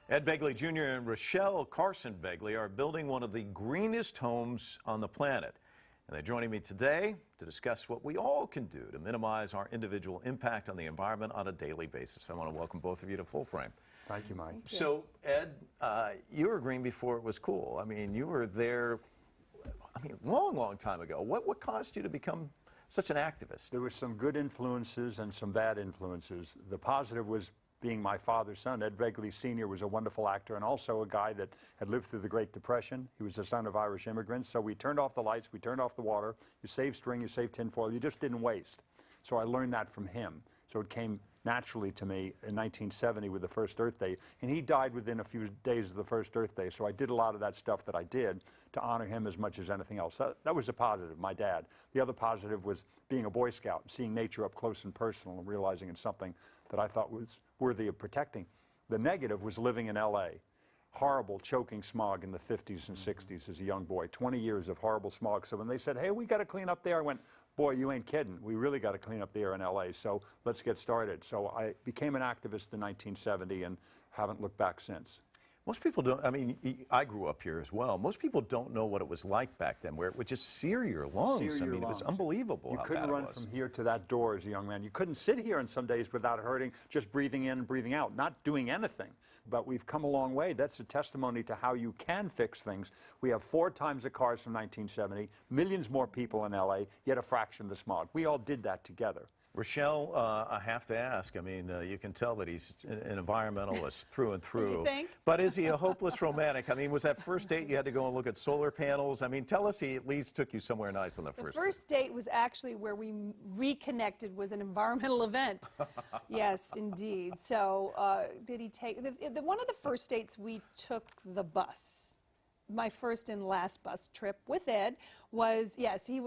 Ed Begley Jr. and Rachelle-Carson Begley are building one of the greenest homes on the planet. And they're joining me today to discuss what we all can do to minimize our individual impact on the environment on a daily basis. I want to welcome both of you to Full Frame. Thank you, Mike. So, Ed, you were green before it was cool. I mean, you were there, long time ago. What caused you to become such an activist? There were some good influences and some bad influences. The positive was being my father's son. Ed Begley Sr. was a wonderful actor and also a guy that had lived through the Great Depression. He was the son of Irish immigrants. So we turned off the lights, we turned off the water. You saved string, you saved tinfoil, you just didn't waste. So I learned that from him. So it came naturally to me in 1970 with the first Earth Day. And he died within a few days of the first Earth Day. So I did a lot of that stuff that I did to honor him as much as anything else. That was a positive, my dad. The other positive was being a Boy Scout and seeing nature up close and personal and realizing it's something that I thought was worthy of protecting. The negative was living in LA. Horrible choking smog in the 50s and 60s as a young boy, 20 years of horrible smog. So when they said, hey, we got to clean up there, I went, boy, you ain't kidding. We really got to clean up the air in LA, so let's get started. So I became an activist in 1970 and haven't looked back since. Most people don't, I grew up here as well. Most people don't know what it was like back then, where it would just sear your lungs. It was unbelievable You how couldn't bad run it was. from here to that door as a young man. You couldn't sit here on some days without hurting, just breathing in and breathing out, not doing anything. But we've come a long way. That's a testimony to how you can fix things. We have 4 times the cars from 1970, millions more people in LA, yet a fraction of the smog. We all did that together. Rachelle, I have to ask, you can tell that he's an environmentalist through and through. You think? But is he a hopeless romantic? Was that first date you had to go and look at solar panels? Tell us he at least took you somewhere nice on the first date. The first date was actually where we reconnected, was an environmental event. Yes, indeed. So did he take, one of the first dates we took the bus. My first and last bus trip with Ed was, yes, he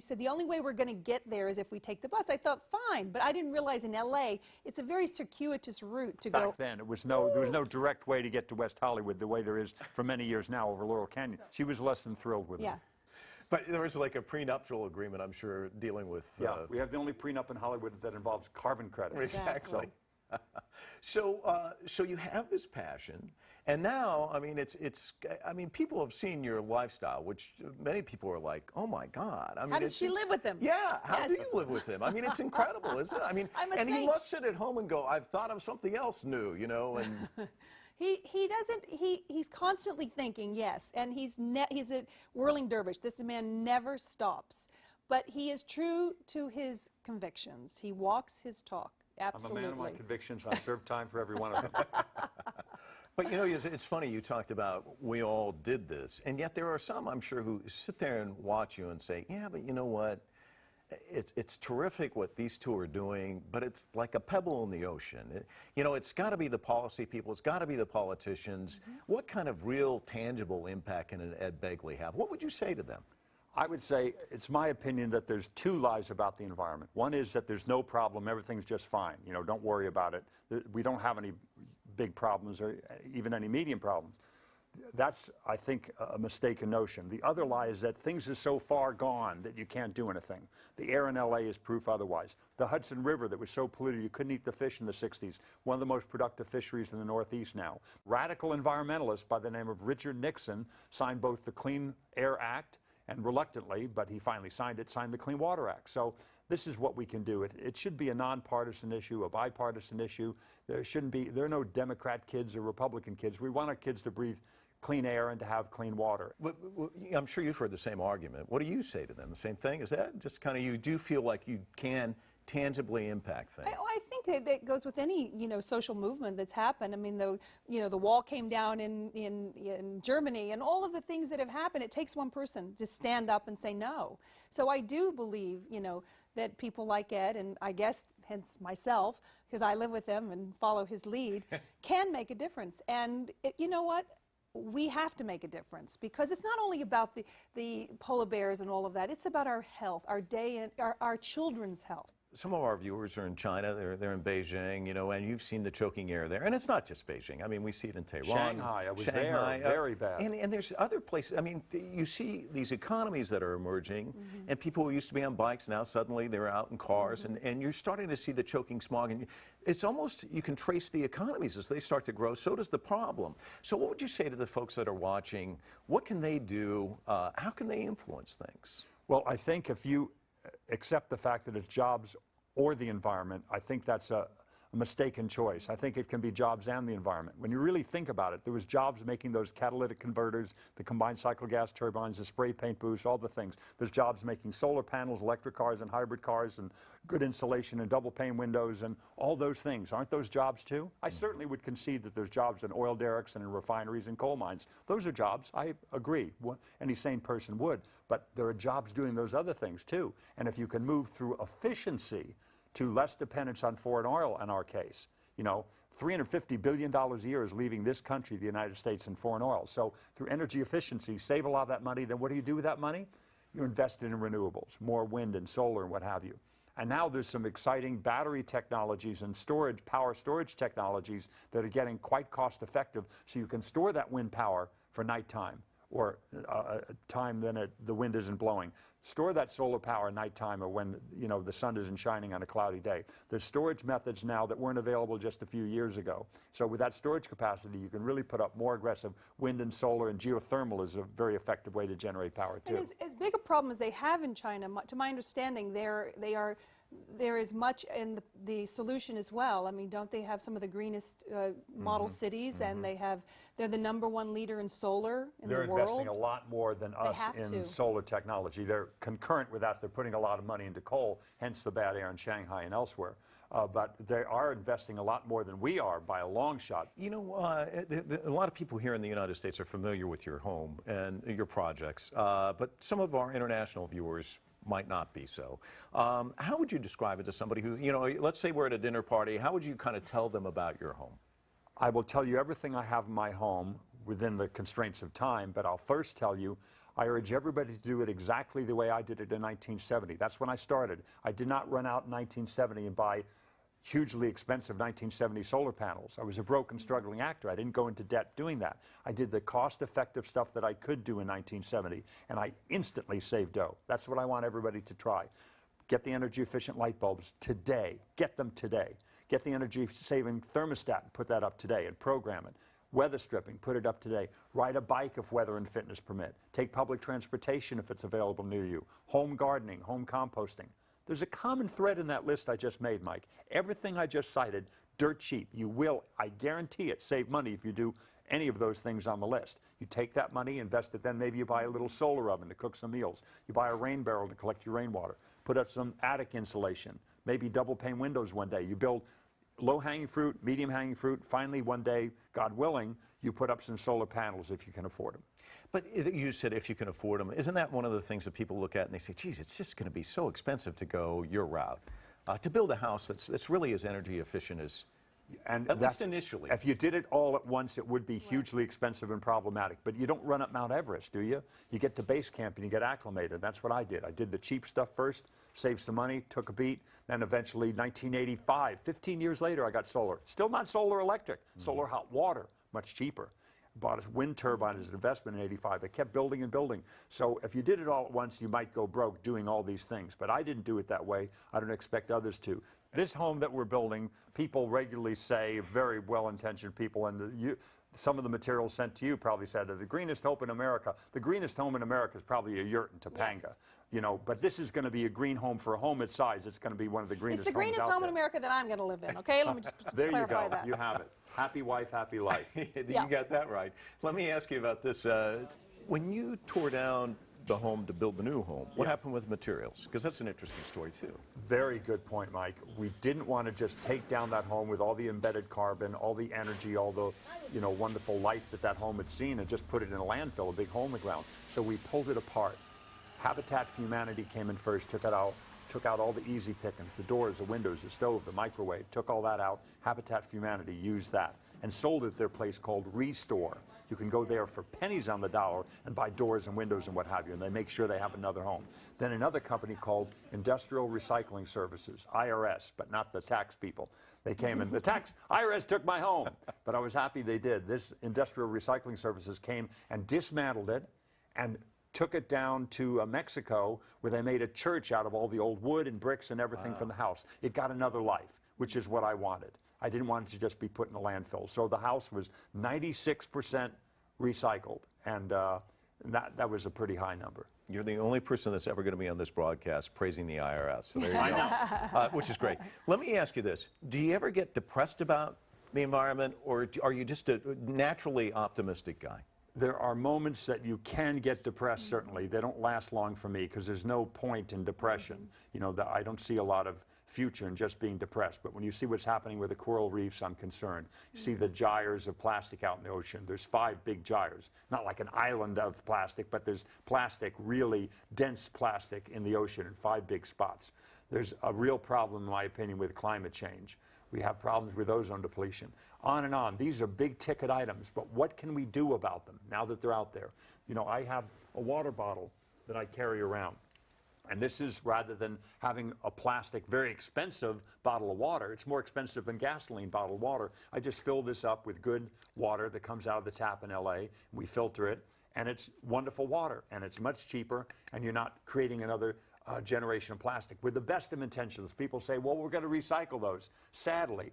said, the only way we're going to get there is if we take the bus. I thought, fine, but I didn't realize in LA, it's a very circuitous route to go. Back then, there was no direct way to get to West Hollywood the way there is for many years now over Laurel Canyon. She was less than thrilled with it. Yeah. But there was like a prenuptial agreement, I'm sure, dealing with... Yeah, we have the only prenup in Hollywood that involves carbon credits. Exactly. So you have this passion, and now, people have seen your lifestyle, which many people are like, oh my God. How does she live with him? Yeah, how do you live with him? It's incredible, isn't it? And he must sit at home and go, I've thought of something else new, and... He's constantly thinking, yes, and he's a whirling dervish. This man never stops, but he is true to his convictions. He walks his talk. Absolutely. I'm a man of my convictions. I serve time for every one of them. But it's funny, you talked about we all did this, and yet there are some, I'm sure, who sit there and watch you and say, yeah, but you know what? It's terrific what these two are doing, but it's like a pebble in the ocean. It's got to be the policy people, it's got to be the politicians. Mm-hmm. What kind of real, tangible impact can an Ed Begley have? What would you say to them? I would say it's my opinion that there's 2 lies about the environment. One is that there's no problem, everything's just fine. Don't worry about it. We don't have any big problems or even any medium problems. That's, I think, a mistaken notion. The other lie is that things are so far gone that you can't do anything. The air in LA is proof otherwise. The Hudson River that was so polluted you couldn't eat the fish in the 60s, one of the most productive fisheries in the Northeast now. Radical environmentalist by the name of Richard Nixon signed both the Clean Air Act and reluctantly, but he finally signed the Clean Water Act. So this is what we can do. It should be a nonpartisan issue, a bipartisan issue. There are no Democrat kids or Republican kids. We want our kids to breathe clean air and to have clean water. But I'm sure you've heard the same argument. What do you say to them? The same thing? Is that just kind of, you do feel like you can tangibly impact things? I think that goes with any social movement that's happened. The wall came down in Germany, and all of the things that have happened. It takes one person to stand up and say no. So I do believe that people like Ed, and I guess hence myself, because I live with him and follow his lead, can make a difference. And you know what? We have to make a difference, because it's not only about the polar bears and all of that. It's about our health, our children's health. Some of our viewers are in China, they're in Beijing, you know, and you've seen the choking air there. And it's not just Beijing. I mean, we see it in Tehran. Shanghai, I was there, very bad. And there's other places. I mean, you see these economies that are emerging, and people who used to be on bikes, now suddenly they're out in cars, and you're starting to see the choking smog. And it's almost, you can trace the economies as they start to grow. So does the problem. So what would you say to the folks that are watching? What can they do? How can they influence things? Well, I think if you accept the fact that it's jobs or the environment, I think that's a mistaken choice. I think it can be jobs and the environment. When you really think about it, there was jobs making those catalytic converters, the combined cycle gas turbines, the spray paint booths, all the things. There's jobs making solar panels, electric cars and hybrid cars, and good insulation and double pane windows and all those things. Aren't those jobs too? I certainly would concede that there's jobs in oil derricks and in refineries and coal mines. Those are jobs. I agree. Any sane person would. But there are jobs doing those other things too. And if you can move through efficiency to less dependence on foreign oil in our case. You know, $350 billion a year is leaving this country, the United States, in foreign oil. So through energy efficiency, save a lot of that money. Then what do you do with that money? You invest in renewables, more wind and solar and what have you. And now there's some exciting battery technologies and storage, power storage technologies that are getting quite cost effective. So you can store that wind power for nighttime or time when the wind isn't blowing. Store that solar power at nighttime or when, you know, the sun isn't shining on a cloudy day. There's storage methods now that weren't available just a few years ago. So with that storage capacity, you can really put up more aggressive wind and solar, and geothermal is a very effective way to generate power too. And as big a problem as they have in China, to my understanding, there is much in the solution as well. I mean, don't they have some of the greenest model cities, and they're the #1 leader in solar in the world? They're investing a lot more than us in to. solar technology. They're concurrent with that. They're putting a lot of money into coal, hence the bad air in Shanghai and elsewhere. But they are investing a lot more than we are by a long shot. You know, a lot of people here in the United States are familiar with your home and your projects, but some of our international viewers might not be so. How would you describe it to somebody who, you know, let's say we're at a dinner party, how would you kind of tell them about your home? I will tell you everything I have in my home within the constraints of time, but I'll first tell you, I urge everybody to do it exactly the way I did it in 1970. That's when I started. I did not run out in 1970 and buy hugely expensive 1970 solar panels. I was a broke and struggling actor. I didn't go into debt doing that. I did the cost-effective stuff that I could do in 1970, and I instantly saved dough. That's what I want everybody to try. Get the energy-efficient light bulbs today. Get them today. Get the energy-saving thermostat and put that up today and program it. Weather stripping, put it up today. Ride a bike if weather and fitness permit. Take public transportation if it's available near you. Home gardening, home composting. There's a common thread in that list I just made, Mike. Everything I just cited, dirt cheap. You will, I guarantee it, save money if you do any of those things on the list. You take that money, invest it, then maybe you buy a little solar oven to cook some meals. You buy a rain barrel to collect your rainwater. Put up some attic insulation. Maybe double pane windows one day. You build low-hanging fruit, medium-hanging fruit. Finally, one day, God willing, you put up some solar panels if you can afford them. But you said if you can afford them. Isn't that one of the things that people look at and they say, geez, it's just going to be so expensive to go your route? To build a house that's really as energy efficient as, at least initially. If you did it all at once, it would be hugely expensive and problematic. But you don't run up Mount Everest, do you? You get to base camp and you get acclimated. That's what I did. I did the cheap stuff first, saved some money, took a beat. Then eventually, 1985, 15 years later, I got solar. Still not solar electric, solar hot water, much cheaper. Bought a wind turbine as an investment in '85. I kept building and building. So if you did it all at once, you might go broke doing all these things. But I didn't do it that way. I don't expect others to. This home that we're building, people regularly say, very well-intentioned people, and some of the materials sent to you probably said, the greenest home in America. The greenest home in America is probably a yurt in Topanga. Yes. You know, but this is going to be a green home for a home its size. It's going to be one of the greenest homes out there. It's the greenest home in America that I'm going to live in, okay? Let me just there clarify you go. that. You have it. Happy wife, happy life. You got that right. Let me ask you about this. When you tore down the home to build the new home, what happened with materials? Because that's an interesting story, too. Very good point, Mike. We didn't want to just take down that home with all the embedded carbon, all the energy, all the wonderful life that home had seen, and just put it in a landfill, a big hole in the ground. So we pulled it apart. Habitat for Humanity came in first, took out all the easy pickings, the doors, the windows, the stove, the microwave, took all that out. Habitat for Humanity used that. and sold at their place called Restore. You can go there for pennies on the dollar and buy doors and windows and what have you, and they make sure they have another home. Then another company called Industrial Recycling Services, IRS, but not the tax people. They came and the IRS took my home, but I was happy they did. This Industrial Recycling Services came and dismantled it and took it down to Mexico, where they made a church out of all the old wood and bricks and everything from the house. It got another life, which is what I wanted. I didn't want it to just be put in a landfill. So the house was 96% recycled, and that was a pretty high number. You're the only person that's ever going to be on this broadcast praising the IRS, so there you go, which is great. Let me ask you this. Do you ever get depressed about the environment, or are you just a naturally optimistic guy? There are moments that you can get depressed, certainly. They don't last long for me because there's no point in depression. You know, I don't see a lot of future in just being depressed. But when you see what's happening with the coral reefs, I'm concerned. You see the gyres of plastic out in the ocean. There's 5 big gyres. Not like an island of plastic, but there's plastic, really dense plastic in the ocean in 5 big spots. There's a real problem, in my opinion, with climate change. We have problems with ozone depletion. On and on. These are big ticket items, but what can we do about them now that they're out there? You know, I have a water bottle that I carry around. And this is, rather than having a plastic, very expensive bottle of water, it's more expensive than gasoline bottled water. I just fill this up with good water that comes out of the tap in LA. We filter it, and it's wonderful water, and it's much cheaper, and you're not creating another generation of plastic. With the best of intentions, people say, well, we're going to recycle those. Sadly,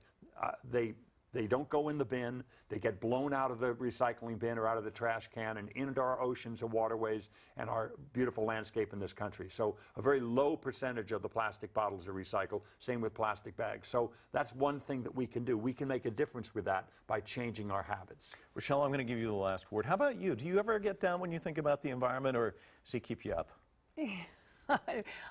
they don't go in the bin. They get blown out of the recycling bin or out of the trash can and into our oceans and waterways and our beautiful landscape in this country. So a very low percentage of the plastic bottles are recycled. Same with plastic bags. So that's one thing that we can do. We can make a difference with that by changing our habits. Rochelle, I'm going to give you the last word. How about you? Do you ever get down when you think about the environment, or does he keep you up?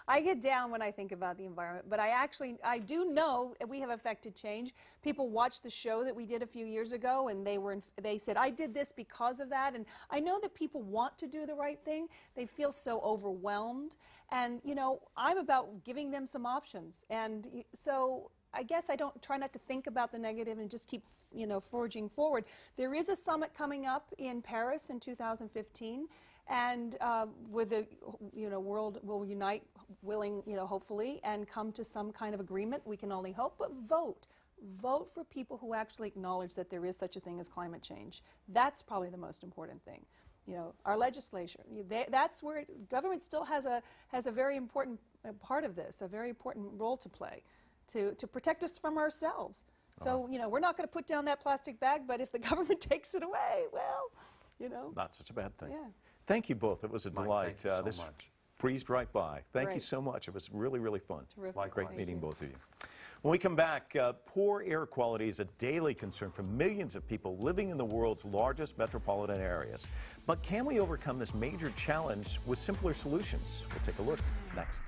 I get down when I think about the environment, but I do know we have affected change. People watched the show that we did a few years ago, and they said, I did this because of that. And I know that people want to do the right thing. They feel so overwhelmed. And, you know, I'm about giving them some options. And so I guess I don't try not to think about the negative and just keep, you know, forging forward. There is a summit coming up in Paris in 2015. And with the, you know, world will unite, willing, you know, hopefully, and come to some kind of agreement. We can only hope, but vote. Vote for people who actually acknowledge that there is such a thing as climate change. That's probably the most important thing. You know, our legislature, that's where government still has a very important part of this, a very important role to play, to protect us from ourselves. So, you know, we're not going to put down that plastic bag, but if the government takes it away, well, you know. Not such a bad thing. Yeah. Thank you both. It was a delight. Thank you so this much. breezed right by. Thank you Great. so much. It was really, really fun. Terrific. Great Thank meeting you. both of you. When we come back, poor air quality is a daily concern for millions of people living in the world's largest metropolitan areas. But can we overcome this major challenge with simpler solutions? We'll take a look next.